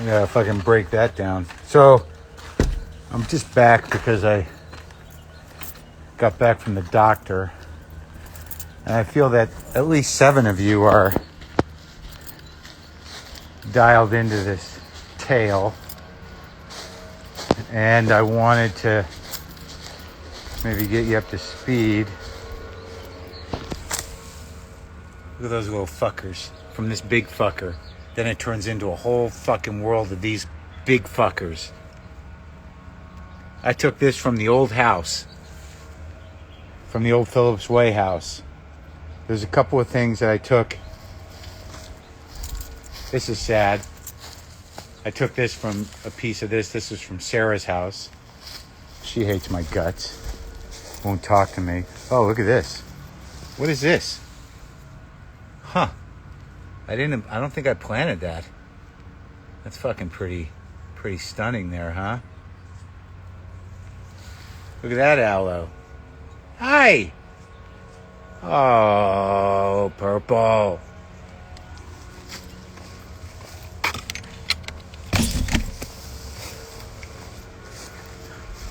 I gotta fucking break that down. So, I'm just back because I got back from the doctor. And I feel that at least 7 of you are dialed into this tale. And I wanted to maybe get you up to speed. Look at those little fuckers from this big fucker. Then it turns into a whole fucking world of these big fuckers. I took this from the old house. From the old Phillips Way house. There's a couple of things that I took. This is sad. I took this from a piece of this. This is from Sarah's house. She hates my guts. Won't talk to me. Oh, look at this. What is this? Huh. I don't think I planted that. That's fucking pretty stunning there, huh? Look at that aloe. Hi! Oh, purple.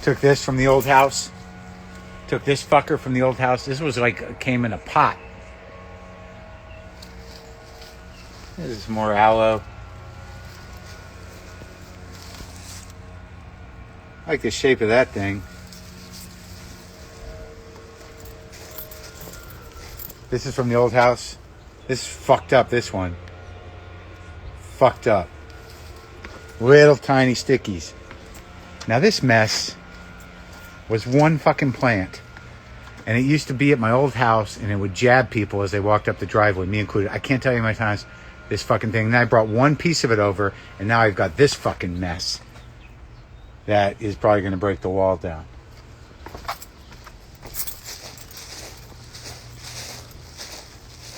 Took this from the old house. Took this fucker from the old house. This was like, came in a pot. This is more aloe. I like the shape of that thing. This is from the old house. This is fucked up, this one. Fucked up. Little tiny stickies. Now this mess was one fucking plant. And it used to be at my old house, and it would jab people as they walked up the driveway, me included. I can't tell you how many times this fucking thing. And then I brought one piece of it over, and now I've got this fucking mess that is probably going to break the wall down.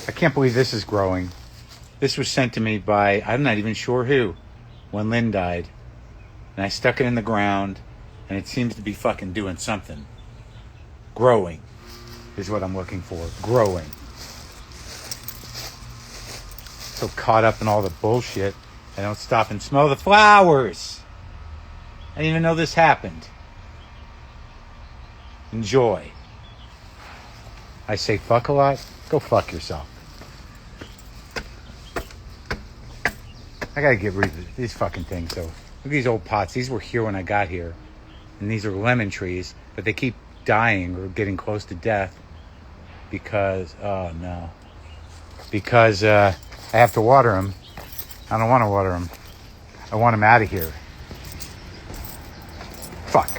I can't believe this is growing. This was sent to me by, I'm not even sure who, when Lynn died. And I stuck it in the ground, and it seems to be fucking doing something. Growing is what I'm looking for. Growing. So caught up in all the bullshit, I don't stop and smell the flowers. I didn't even know this happened. Enjoy. I say fuck a lot. Go fuck yourself. I gotta get rid of these fucking things though. Look at these old pots. These were here when I got here. And these are lemon trees, but they keep dying or getting close to death because, oh no. Because I have to water them. I don't want to water them. I want them out of here. Fuck.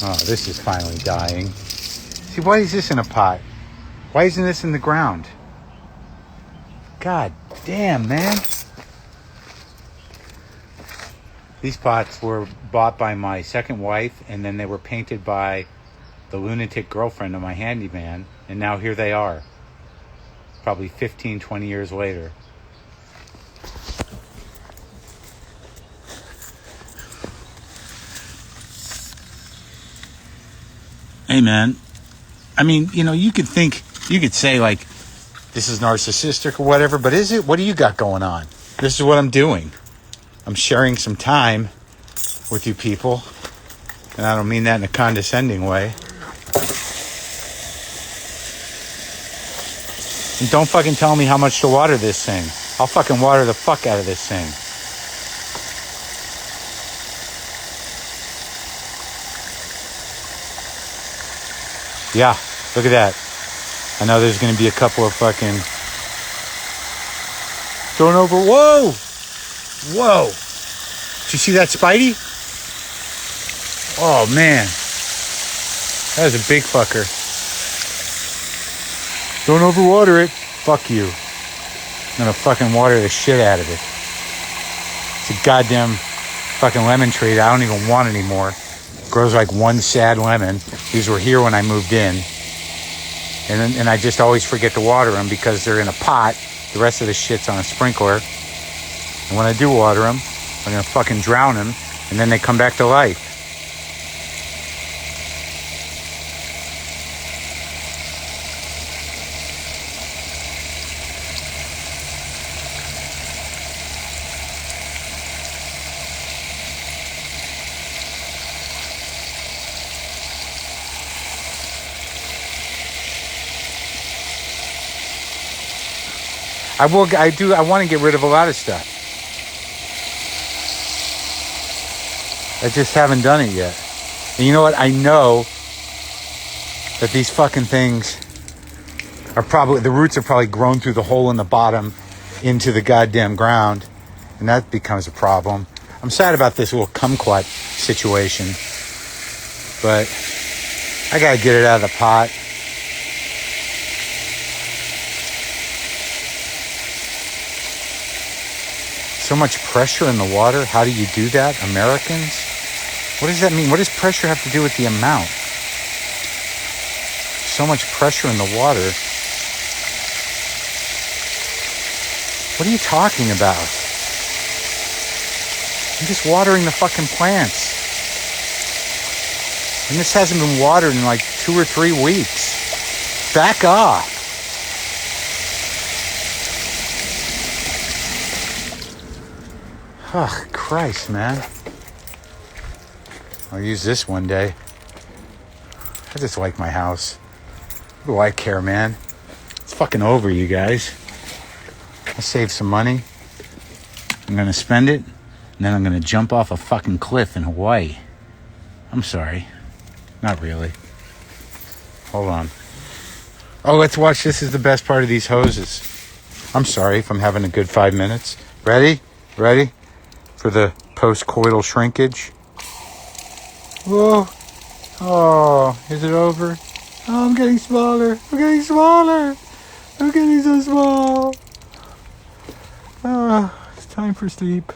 Oh, this is finally dying. See, why is this in a pot? Why isn't this in the ground? God damn, man. These pots were bought by my second wife, and then they were painted by the lunatic girlfriend of my handyman, and now here they are. Probably 15, 20 years later. Hey, man. I mean, you know, you could say, like, this is narcissistic or whatever, but is it? What do you got going on? This is what I'm doing. I'm sharing some time with you people, and I don't mean that in a condescending way. And don't fucking tell me how much to water this thing. I'll fucking water the fuck out of this thing. Yeah, look at that. I know there's going to be a couple of fucking... Thrown over... Whoa! Whoa! Did you see that Spidey? Oh, man. That was a big fucker. Don't overwater it. Fuck you. I'm going to fucking water the shit out of it. It's a goddamn fucking lemon tree that I don't even want anymore. It grows like one sad lemon. These were here when I moved in. And I just always forget to water them because they're in a pot. The rest of the shit's on a sprinkler. And when I do water them, I'm going to fucking drown them. And then they come back to life. I want to get rid of a lot of stuff. I just haven't done it yet. And you know what? I know that these fucking things are probably, the roots are probably grown through the hole in the bottom into the goddamn ground. And that becomes a problem. I'm sad about this little kumquat situation. But I gotta get it out of the pot. So much pressure in the water. How do you do that, Americans? What does that mean? What does pressure have to do with the amount? So much pressure in the water. What are you talking about? I'm just watering the fucking plants. And this hasn't been watered in like 2 or 3 weeks. Back off. Oh, Christ, man. I'll use this one day. I just like my house. What do I care, man? It's fucking over, you guys. I'll save some money. I'm going to spend it. And then I'm going to jump off a fucking cliff in Hawaii. I'm sorry. Not really. Hold on. Oh, let's watch. This is the best part of these hoses. I'm sorry if I'm having a good 5 minutes. Ready? Ready? For the post-coital shrinkage. Whoa. Oh, is it over? Oh, I'm getting smaller. I'm getting smaller. I'm getting so small. Oh, it's time for sleep.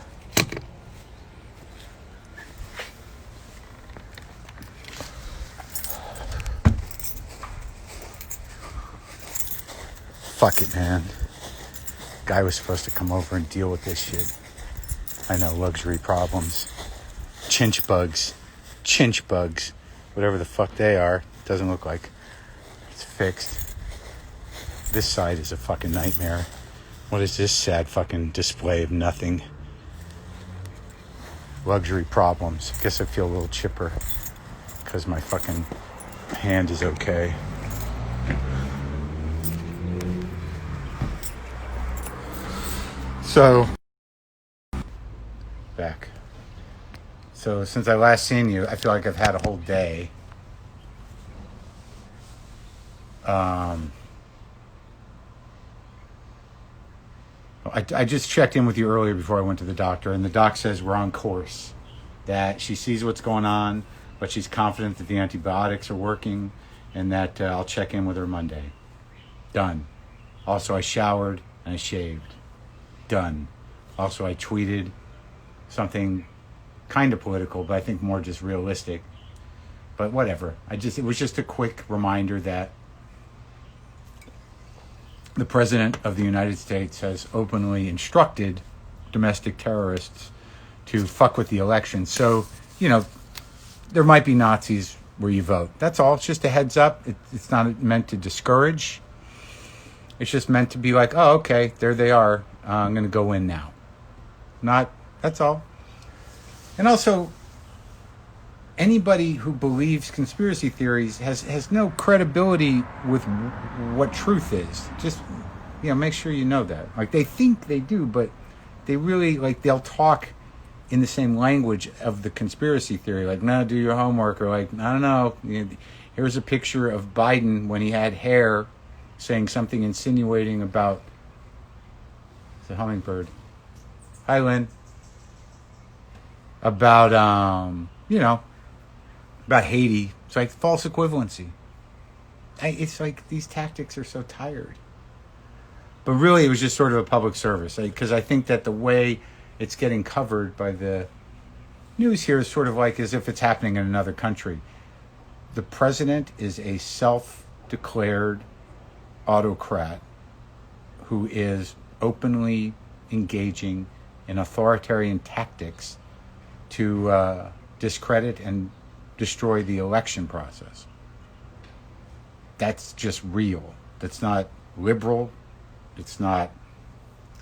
Fuck it, man. Guy was supposed to come over and deal with this shit. I know, luxury problems. Chinch bugs. Whatever the fuck they are. Doesn't look like it's fixed. This side is a fucking nightmare. What is this sad fucking display of nothing? Luxury problems. Guess I feel a little chipper because my fucking hand is okay. So, back. So, since I last seen you, I feel like I've had a whole day. I just checked in with you earlier before I went to the doctor, and the doc says we're on course. That she sees what's going on, but she's confident that the antibiotics are working, and that I'll check in with her Monday. Done. Also, I showered and I shaved. Done. Also, I tweeted something kind of political, but I think more just realistic. But whatever. It was just a quick reminder that the President of the United States has openly instructed domestic terrorists to fuck with the election. So, there might be Nazis where you vote. That's all. It's just a heads up. It's not meant to discourage. It's just meant to be like, oh, okay, there they are. I'm going to go in now. That's all. And also, anybody who believes conspiracy theories has no credibility with what truth is. Just, make sure you know that. Like, they think they do, but they really, they'll talk in the same language of the conspiracy theory. Like, no, do your homework. Or like, I don't know. Here's a picture of Biden when he had hair saying something insinuating about the hummingbird. Hi, Lynn. About, about Haiti. It's like false equivalency. It's like these tactics are so tired. But really, it was just sort of a public service. Because I think that the way it's getting covered by the news here is sort of like as if it's happening in another country. The president is a self-declared autocrat who is openly engaging in authoritarian tactics to discredit and destroy the election process. That's just real. That's not liberal. It's not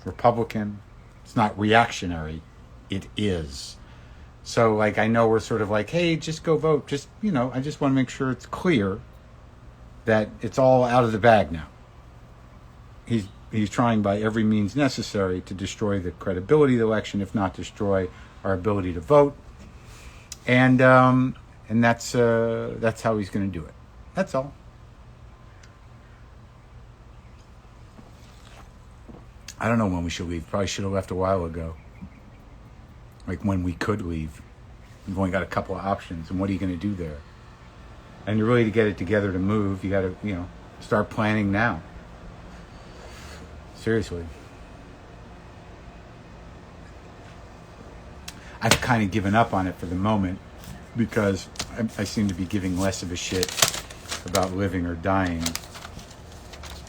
Republican. It's not reactionary. It is. So, I know we're sort of like, hey, just go vote. Just, I just want to make sure it's clear that it's all out of the bag now. He's he's trying by every means necessary to destroy the credibility of the election, if not destroy our ability to vote. And that's how he's going to do it. That's all. I don't know when we should leave. Probably should have left a while ago. Like when we could leave. You've only got a couple of options, and what are you going to do there? And you're really to get it together to move, you got to, start planning now. Seriously. I've kind of given up on it for the moment because I seem to be giving less of a shit about living or dying,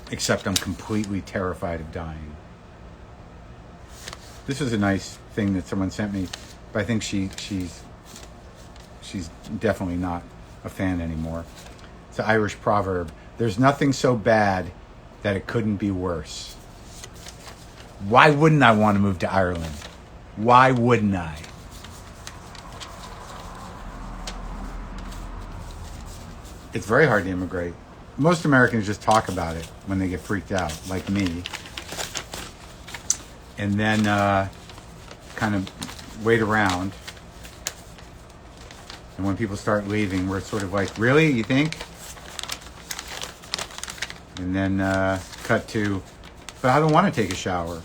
except I'm completely terrified of dying. This is a nice thing that someone sent me, but I think she's definitely not a fan anymore. It's an Irish proverb. There's nothing so bad that it couldn't be worse. Why wouldn't I want to move to Ireland? Why wouldn't I? It's very hard to immigrate. Most Americans just talk about it when they get freaked out, like me. And then kind of wait around. And when people start leaving, we're sort of like, really? You think? And then cut to, but I don't want to take a shower.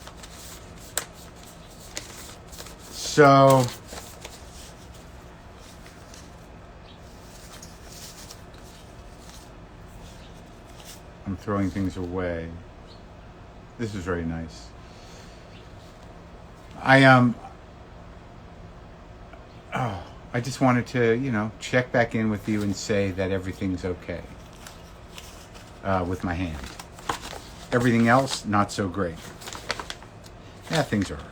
So I'm throwing things away. This is very nice. I just wanted to, check back in with you and say that everything's okay with my hand. Everything else, not so great. Yeah, things are all right.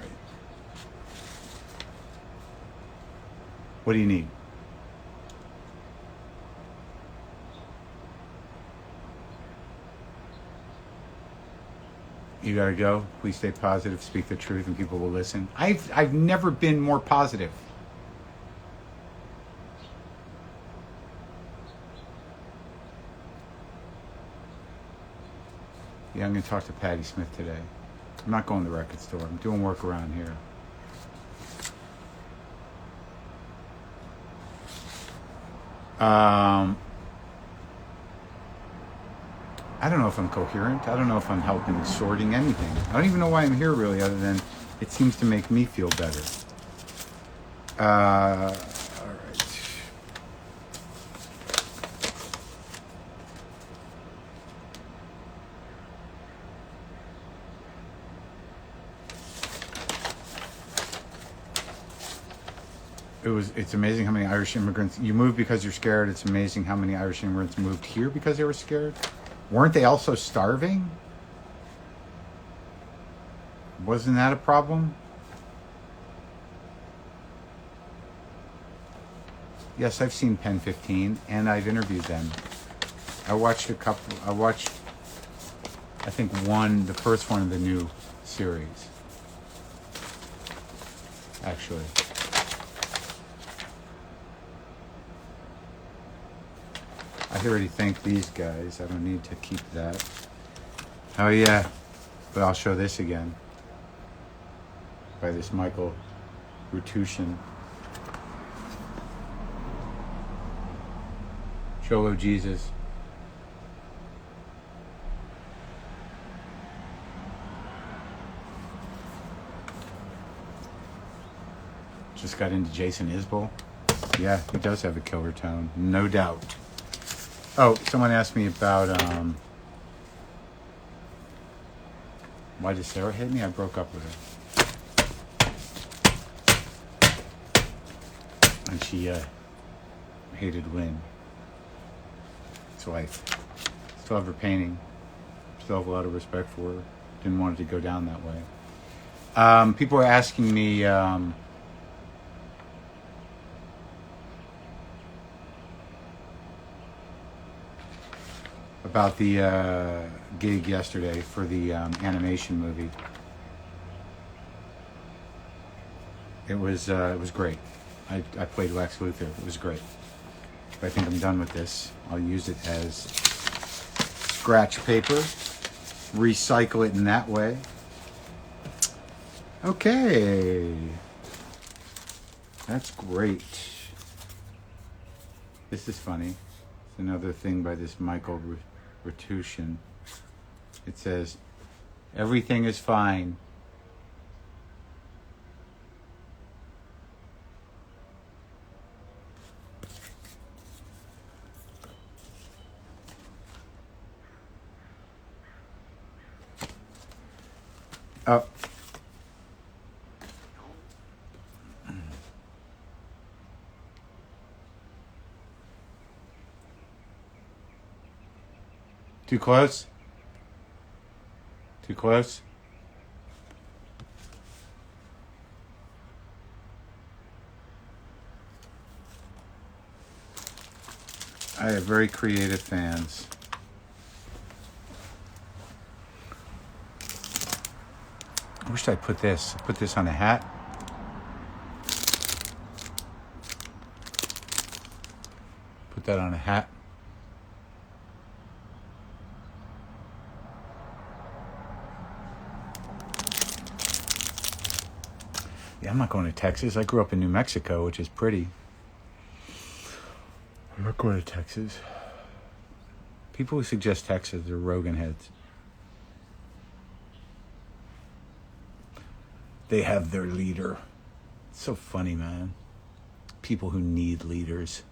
What do you need? You gotta go. Please stay positive, speak the truth, and people will listen. I've never been more positive. Yeah, I'm going to talk to Patti Smith today. I'm not going to the record store. I'm doing work around here. I don't know if I'm coherent. I don't know if I'm helping sorting anything. I don't even know why I'm here really, other than it seems to make me feel better. All right. It's amazing how many Irish immigrants, you moved because you're scared. It's amazing how many Irish immigrants moved here because they were scared. Weren't they also starving? Wasn't that a problem? Yes, I've seen Pen 15 and I've interviewed them. I watched, I think the first one of the new series. Actually. I already thanked these guys. I don't need to keep that. Oh yeah, but I'll show this again. By this Michael Rutushin. Cholo Jesus. Just got into Jason Isbell. Yeah, he does have a killer tone, no doubt. Oh, someone asked me about, why did Sarah hit me? I broke up with her. And she hated Lynn. It's life. Still have her painting. Still have a lot of respect for her. Didn't want it to go down that way. People are asking me, about the gig yesterday for the animation movie. It was great. I played Lex Luthor. It was great. But I think I'm done with this. I'll use it as scratch paper recycle it in that way. Okay. That's great. This is funny. It's another thing by this Michael Ratushin. It says, everything is fine. Oh. Too close? Too close? I have very creative fans. I wish I'd put this on a hat. Put that on a hat. Yeah, I'm not going to Texas. I grew up in New Mexico, which is pretty. I'm not going to Texas. People who suggest Texas are Rogan heads. They have their leader. It's so funny, man. People who need leaders.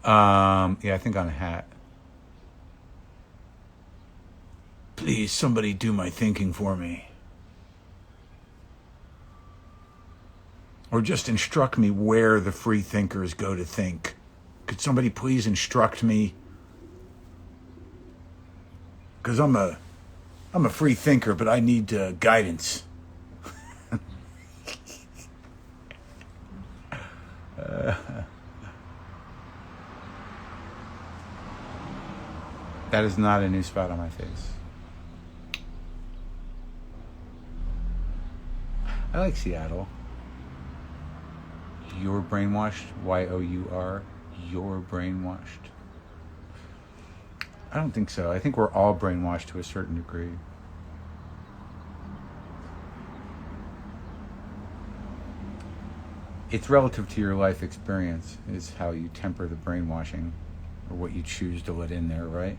Yeah, I think on a hat. Please, somebody do my thinking for me. Or just instruct me where the free thinkers go to think. Could somebody please instruct me? Because I'm a free thinker, but I need guidance. That is not a new spot on my face. I like Seattle. You're brainwashed. Y-O-U-R. You're brainwashed. I don't think so. I think we're all brainwashed to a certain degree. It's relative to your life experience is how you temper the brainwashing or what you choose to let in there, right?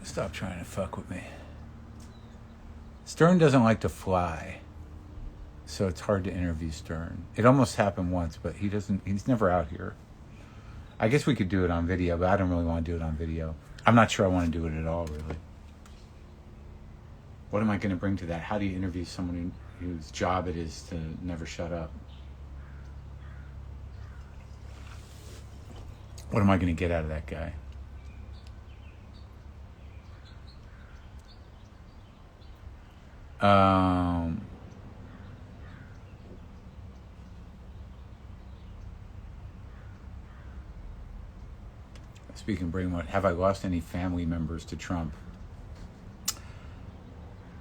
Stop trying to fuck with me. Stern doesn't like to fly, so it's hard to interview Stern. It almost happened once, but he's never out here. I guess we could do it on video, but I don't really want to do it on video. I'm not sure I want to do it at all, really. What am I going to bring to that? How do you interview someone whose job it is to never shut up? What am I going to get out of that guy? Speaking of brainwash, have I lost any family members to Trump?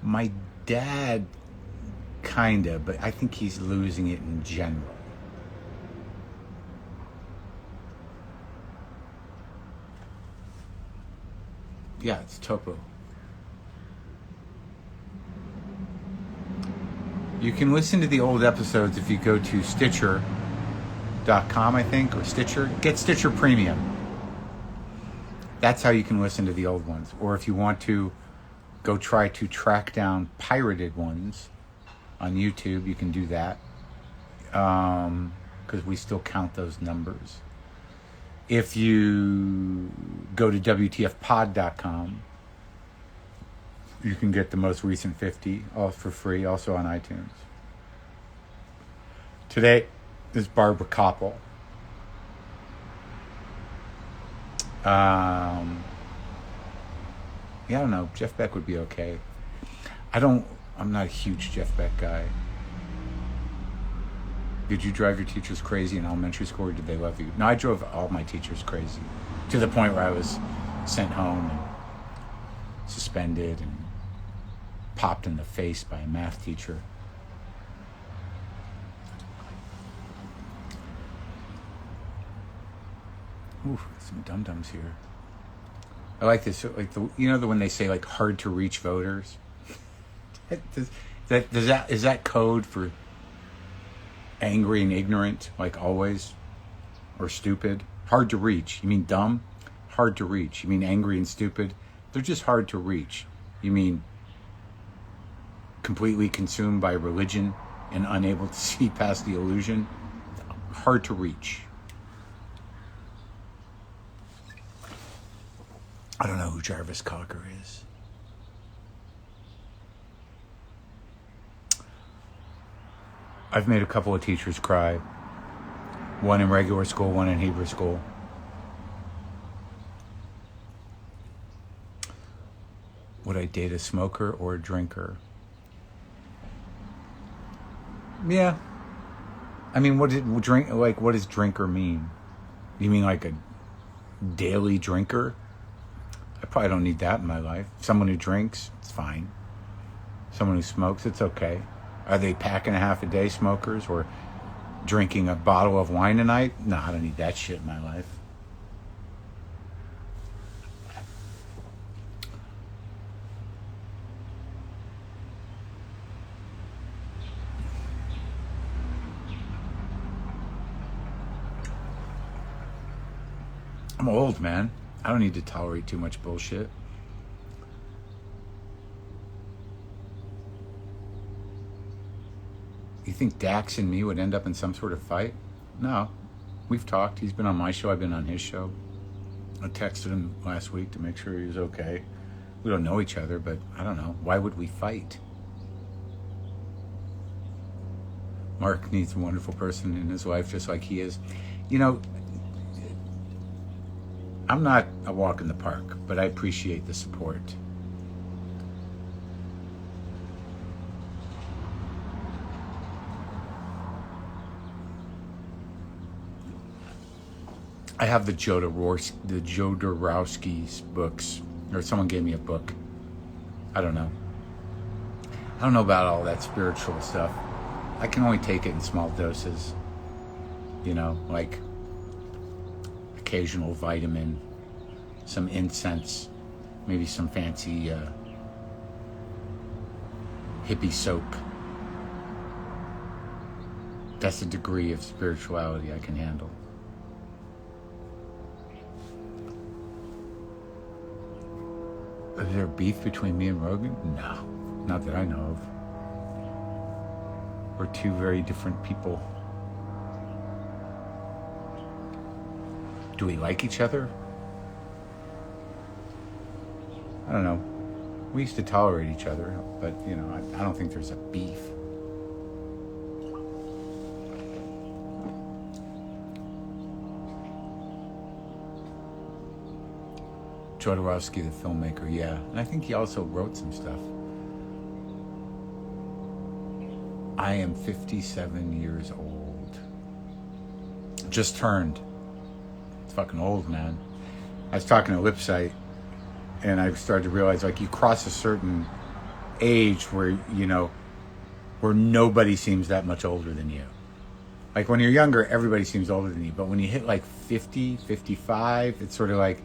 My dad, kinda, but I think he's losing it in general. Yeah, it's Topo. You can listen to the old episodes if you go to Stitcher.com, I think, or Stitcher. Get Stitcher Premium. That's how you can listen to the old ones. Or if you want to go try to track down pirated ones on YouTube, you can do that. Because we still count those numbers. If you go to WTFpod.com, you can get the most recent 50 all for free, also on iTunes. Today is Barbara Koppel. Yeah, I don't know. Jeff Beck would be okay. I'm not a huge Jeff Beck guy. Did you drive your teachers crazy in elementary school, or did they love you? No, I drove all my teachers crazy. to the point where I was sent home and suspended and popped in the face by a math teacher. Ooh, some dum-dums here. I like this, like when they say like hard to reach voters. Is that code for angry and ignorant, like always, or stupid? Hard to reach. You mean dumb? Hard to reach. You mean angry and stupid? They're just hard to reach. You mean completely consumed by religion and unable to see past the illusion? Hard to reach. I don't know who Jarvis Cocker is. I've made a couple of teachers cry. One in regular school, one in Hebrew school. Would I date a smoker or a drinker? Yeah. I mean, what does drinker mean? You mean like a daily drinker? I probably don't need that in my life. Someone who drinks, it's fine. Someone who smokes, it's okay. Are they packing a half a day smokers or drinking a bottle of wine a night? No, I don't need that shit in my life. I'm old, man. I don't need to tolerate too much bullshit. You think Dax and me would end up in some sort of fight? No. We've talked. He's been on my show. I've been on his show. I texted him last week to make sure he was okay. We don't know each other, but I don't know. Why would we fight? Marc needs a wonderful person in his life just like he is. You know, I'm not a walk in the park, but I appreciate the support. I have the Jodorowsky's books, or someone gave me a book. I don't know about all that spiritual stuff. I can only take it in small doses. You know, like occasional vitamin, some incense, maybe some fancy hippie soap. That's the degree of spirituality I can handle. Is there beef between me and Rogan? No, not that I know of. We're two very different people. Do we like each other? I don't know. We used to tolerate each other, but, you know, I don't think there's a beef. Jodorowsky, the filmmaker, yeah. And I think he also wrote some stuff. I am 57 years old. Just turned. It's fucking old, man. I was talking to Lipsite, and I started to realize, like, you cross a certain age where, you know, where nobody seems that much older than you. Like, when you're younger, everybody seems older than you. But when you hit, like, 50, 55, it's sort of like,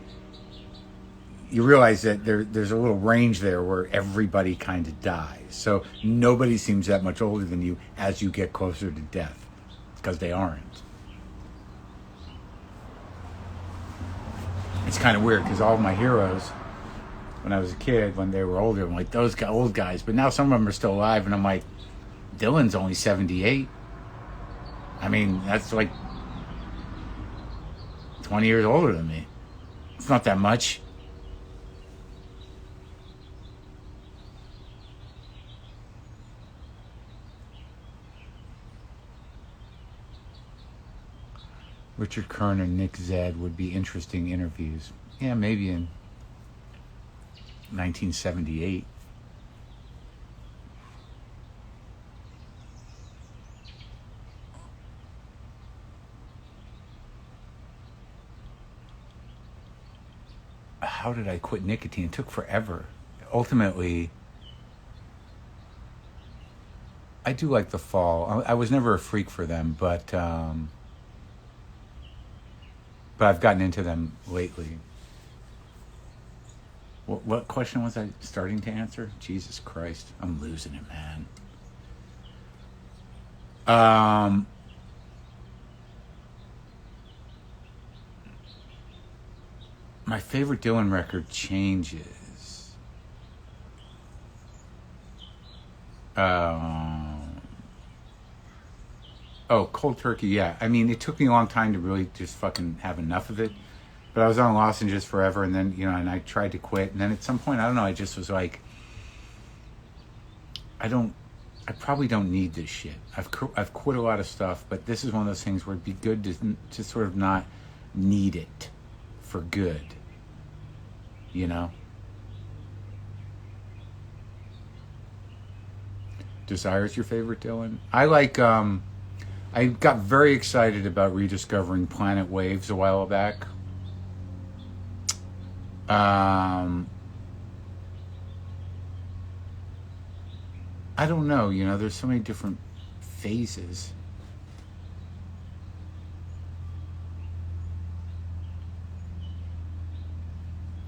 you realize that there's a little range there where everybody kind of dies. So nobody seems that much older than you as you get closer to death, because they aren't. It's kind of weird, because all of my heroes, when I was a kid, when they were older, I'm like, those old guys. But now some of them are still alive, and I'm like, Dylan's only 78. I mean, that's like 20 years older than me. It's not that much. Richard Kern and Nick Zedd would be interesting interviews. Yeah, maybe in 1978. how did I quit nicotine? It took forever. Ultimately, I do like the Fall. I was never a freak for them, but I've gotten into them lately. What question was I starting to answer? Jesus Christ, I'm losing it, man. My favorite Dylan record changes. Cold Turkey, yeah. I mean, it took me a long time to really just fucking have enough of it. But I was on lozenges forever, and then, and I tried to quit. And then at some point, I don't know, I just was like, I probably don't need this shit. I've quit a lot of stuff, but this is one of those things where it'd be good to sort of not need it for good. Desire's your favorite, Dylan? I like, I got very excited about rediscovering Planet Waves a while back. I don't know, there's so many different phases.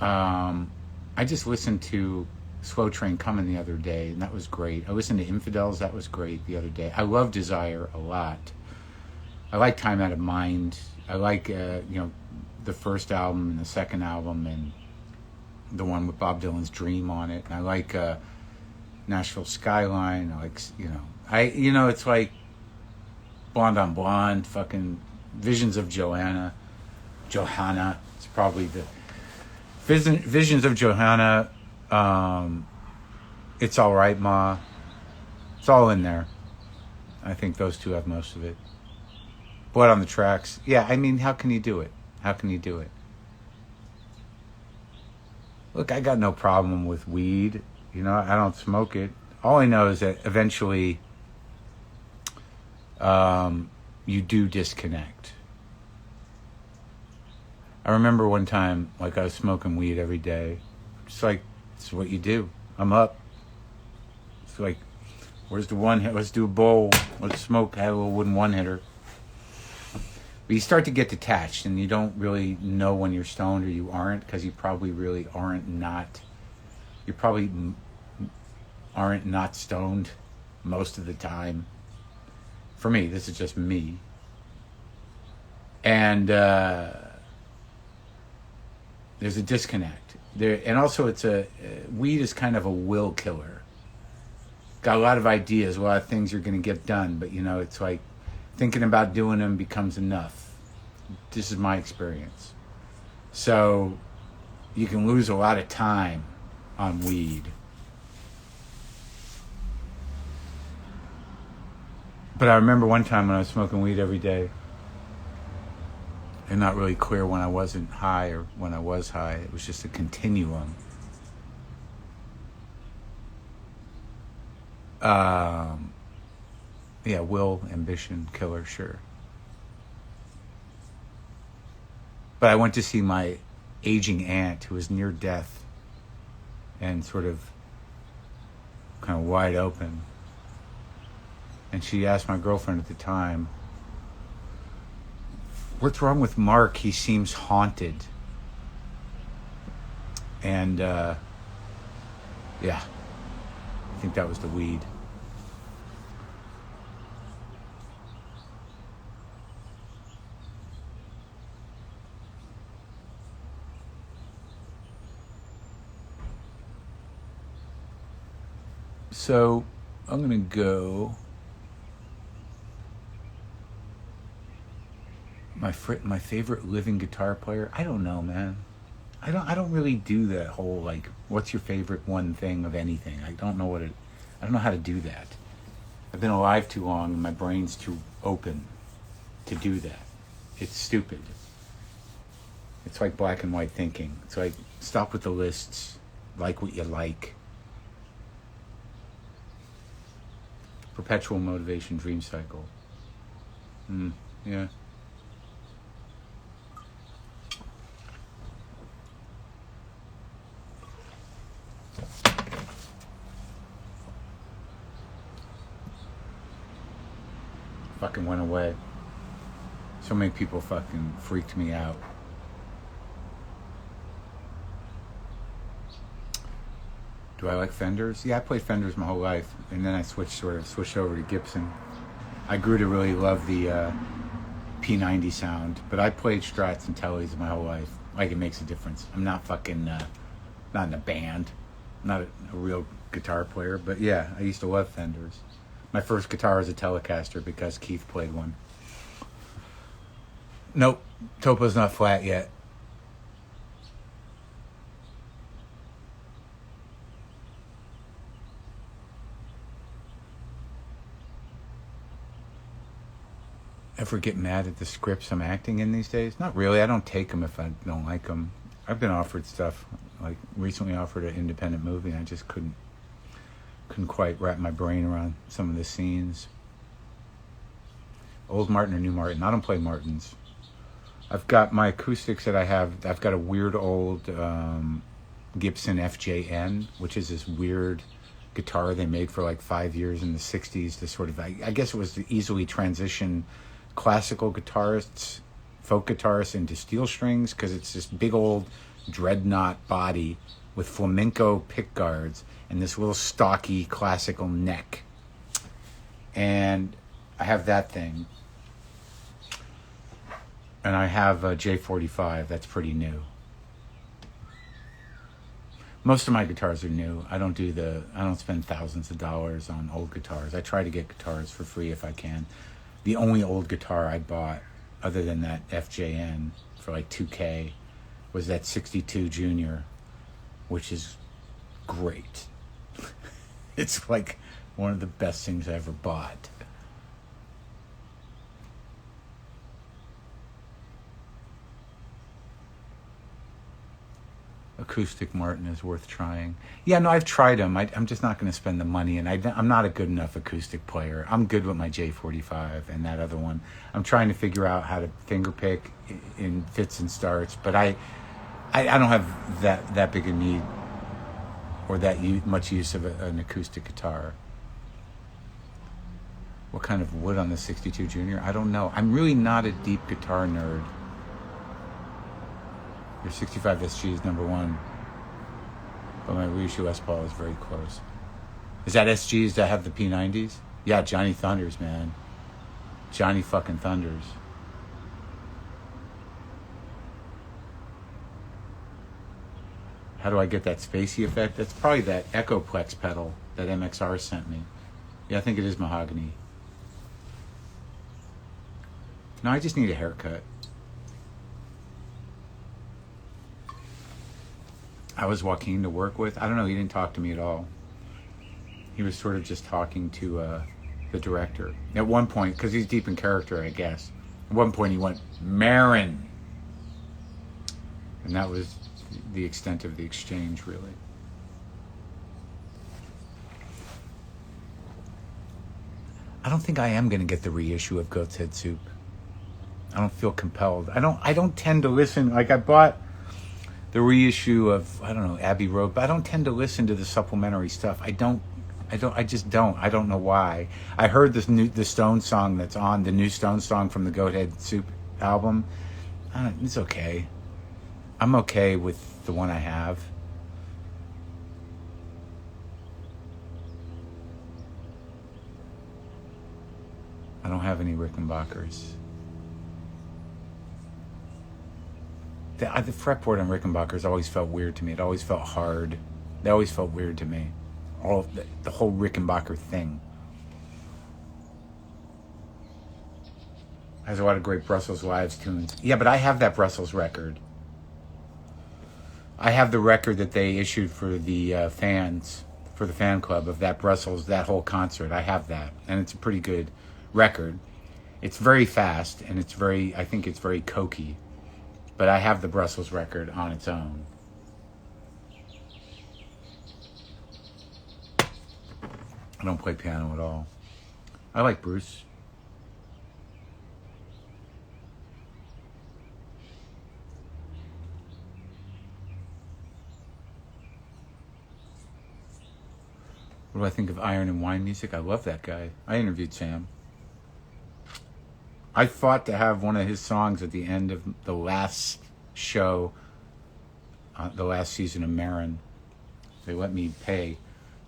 I just listened to Slow Train Coming the other day, and that was great. I listened to Infidels, that was great the other day. I love Desire a lot. I like Time Out of Mind. I like, the first album and the second album and the one with Bob Dylan's Dream on it. And I like Nashville Skyline. I like, it's like Blonde on Blonde, fucking Visions of Johanna. It's probably the Visions of Johanna. It's All Right, Ma. It's all in there. I think those two have most of it. Blood on the Tracks. Yeah, I mean, how can you do it? Look, I got no problem with weed. I don't smoke it. All I know is that eventually you do disconnect. I remember one time, I was smoking weed every day. Just like, it's what you do. I'm up. It's like, where's the one hit? Let's do a bowl. Let's smoke. Have a little wooden one-hitter. But you start to get detached, and you don't really know when you're stoned or you aren't, because you probably really you probably aren't not stoned most of the time. For me, this is just me. And there's a disconnect there, and also weed is kind of a will killer. Got a lot of ideas, a lot of things you're going to get done, but it's like thinking about doing them becomes enough. This is my experience. So you can lose a lot of time on weed. But I remember one time when I was smoking weed every day, and not really clear when I wasn't high or when I was high. It was just a continuum. Will, ambition, killer, sure. But I went to see my aging aunt who was near death and sort of kind of wide open. And she asked my girlfriend at the time, "What's wrong with Mark? He seems haunted." And, I think that was the weed. So, I'm going to go... My favorite living guitar player? I don't know, man. I don't really do that whole, what's your favorite one thing of anything? I don't know how to do that. I've been alive too long and my brain's too open to do that. It's stupid. It's like black and white thinking. It's like, stop with the lists. Like what you like. Perpetual motivation dream cycle. Yeah. fucking went away. So many people fucking freaked me out. Do I like Fenders? Yeah, I played Fenders my whole life, and then I switched over to Gibson. I grew to really love the P90 sound, but I played Strats and Tellys my whole life. Like, it makes a difference. I'm not fucking not in a band, not a real guitar player, but yeah, I used to love Fenders. My first guitar was a Telecaster because Keith played one. Nope, Topo's not flat yet. Ever get mad at the scripts I'm acting in these days? Not really. I don't take them if I don't like them. I've been offered stuff, like recently offered an independent movie, and I just couldn't quite wrap my brain around some of the scenes. Old Martin or new Martin? I don't play Martins. I've got my acoustics that I have. I've got a weird old Gibson FJN, which is this weird guitar they made for like 5 years in the 60s to sort of, I guess it was to easily transition classical guitarists, folk guitarists into steel strings, because it's this big old dreadnought body with flamenco pick guards and this little stocky classical neck. And I have that thing. And I have a J45 that's pretty new. Most of my guitars are new. I don't spend thousands of dollars on old guitars. I try to get guitars for free if I can. The only old guitar I bought, other than that FJN for like $2K, was that 62 Junior, which is great. It's like one of the best things I ever bought. Acoustic Martin is worth trying. Yeah, no, I've tried them. I'm just not going to spend the money, and I'm not a good enough acoustic player. I'm good with my J45 and that other one. I'm trying to figure out how to finger pick in fits and starts, but I don't have that big a need or that much use of an acoustic guitar. What kind of wood on the 62 Junior? I don't know. I'm really not a deep guitar nerd. Your 65 SG is number one, but my reissue Les Paul is very close. Is that SGs that have the P90s? Yeah, Johnny Thunders, man. Johnny fucking Thunders. How do I get that spacey effect? That's probably that Echoplex pedal that MXR sent me. Yeah, I think it is mahogany. No, I just need a haircut. I was Joaquin to work with. I don't know, he didn't talk to me at all. He was sort of just talking to the director. At one point, because he's deep in character, I guess. At one point he went, Maron. And that was the extent of the exchange, really. I don't think I am going to get the reissue of Goat's Head Soup. I don't feel compelled. I don't tend to listen. Like, I bought the reissue of, I don't know, Abbey Road, but I don't tend to listen to the supplementary stuff. I just don't. I don't know why. I heard the Stone song that's on, the new Stone song from the Goat Head Soup album. It's okay. I'm okay with the one I have. I don't have any Rickenbackers. The fretboard on Rickenbackers always felt weird to me. It always felt hard. They always felt weird to me. All of the whole Rickenbacker thing. Has a lot of great Brussels Lives tunes. Yeah, but I have that Brussels record. I have the record that they issued for the fans, for the fan club of that Brussels, that whole concert. I have that, and it's a pretty good record. It's very fast, and I think it's very cokey. But I have the Brussels record on its own. I don't play piano at all. I like Bruce. What do I think of Iron and Wine Music? I love that guy. I interviewed Sam. I fought to have one of his songs at the end of the last show, the last season of Maron. They let me pay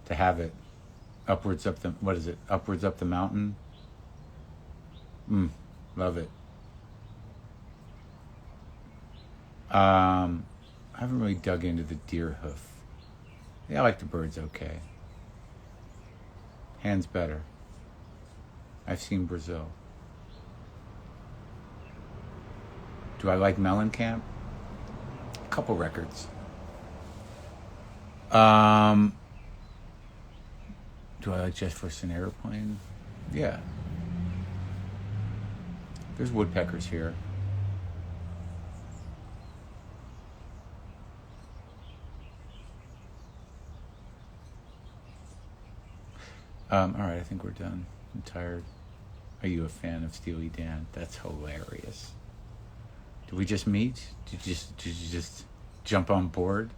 to have it. Upwards up the, what is it? Upwards up the mountain. Love it. I haven't really dug into the deer hoof. Yeah, I like the birds okay. Hands better. I've seen Brazil. Do I like Mellencamp? A couple records. Do I like Just for an Airplane? Yeah. There's woodpeckers here. All right, I think we're done. I'm tired. Are you a fan of Steely Dan? That's hilarious. Did we just meet? Did you just jump on board?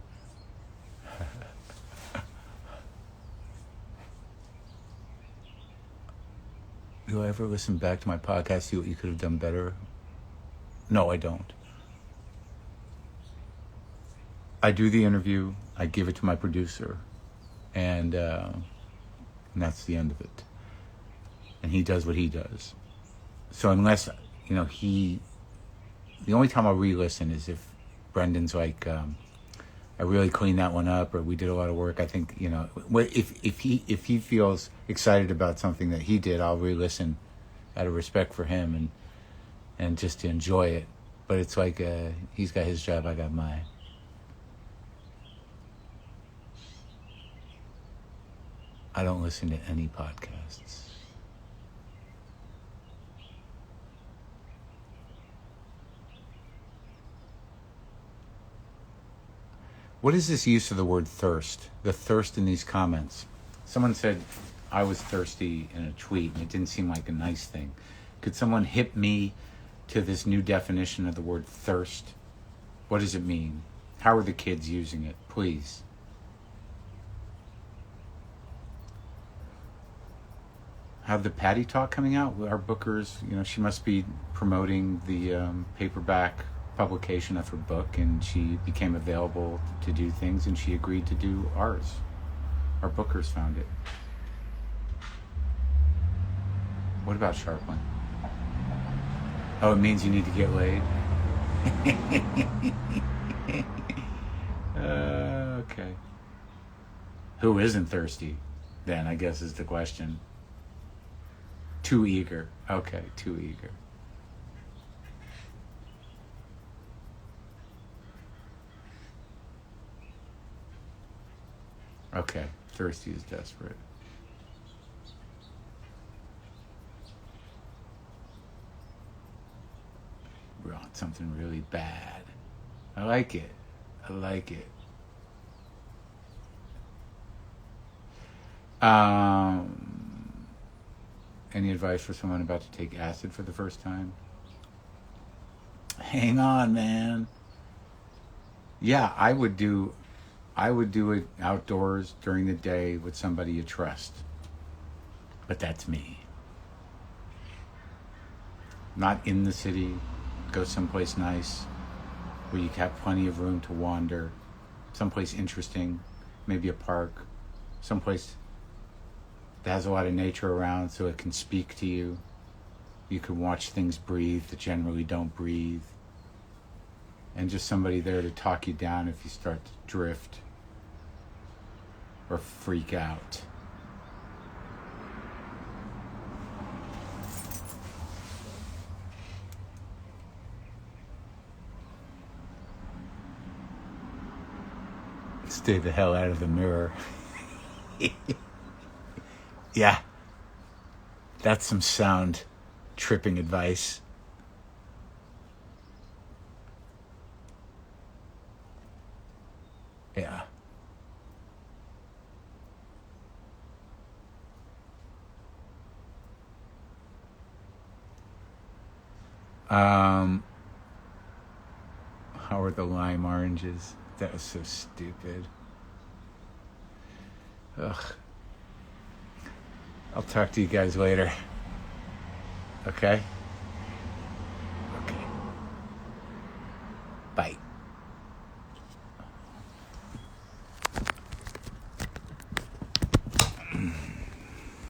Do I ever listen back to my podcast, see what you could have done better? No, I don't. I do the interview, I give it to my producer, and that's the end of it. And he does what he does. So unless, the only time I'll re-listen is if Brendan's like, I really cleaned that one up, or we did a lot of work. I think, if he feels excited about something that he did, I'll re-listen out of respect for him and just to enjoy it. But it's like he's got his job, I got mine. I don't listen to any podcasts. What is this use of the word thirst? The thirst in these comments. Someone said I was thirsty in a tweet, and it didn't seem like a nice thing. Could someone hit me to this new definition of the word thirst? What does it mean? How are the kids using it? Please. Have the Patty Talk coming out? Our bookers, she must be promoting the paperback publication of her book, and she became available to do things, and she agreed to do ours. Our bookers found it. What about Sharpling? Oh, it means you need to get laid? Okay. Who isn't thirsty, then, I guess is the question. Too eager. Okay, too eager. Okay, thirsty is desperate. We're on something really bad. I like it. I like it. Any advice for someone about to take acid for the first time? Hang on, man. Yeah, I would do it outdoors during the day with somebody you trust. But that's me. Not in the city. Go someplace nice where you have plenty of room to wander. Someplace interesting. Maybe a park. Someplace that has a lot of nature around so it can speak to you. You can watch things breathe that generally don't breathe. And just somebody there to talk you down if you start to drift or freak out. Stay the hell out of the mirror. Yeah, that's some sound tripping advice. Yeah. How are the lime oranges? That was so stupid. Ugh. I'll talk to you guys later. Okay? Bye.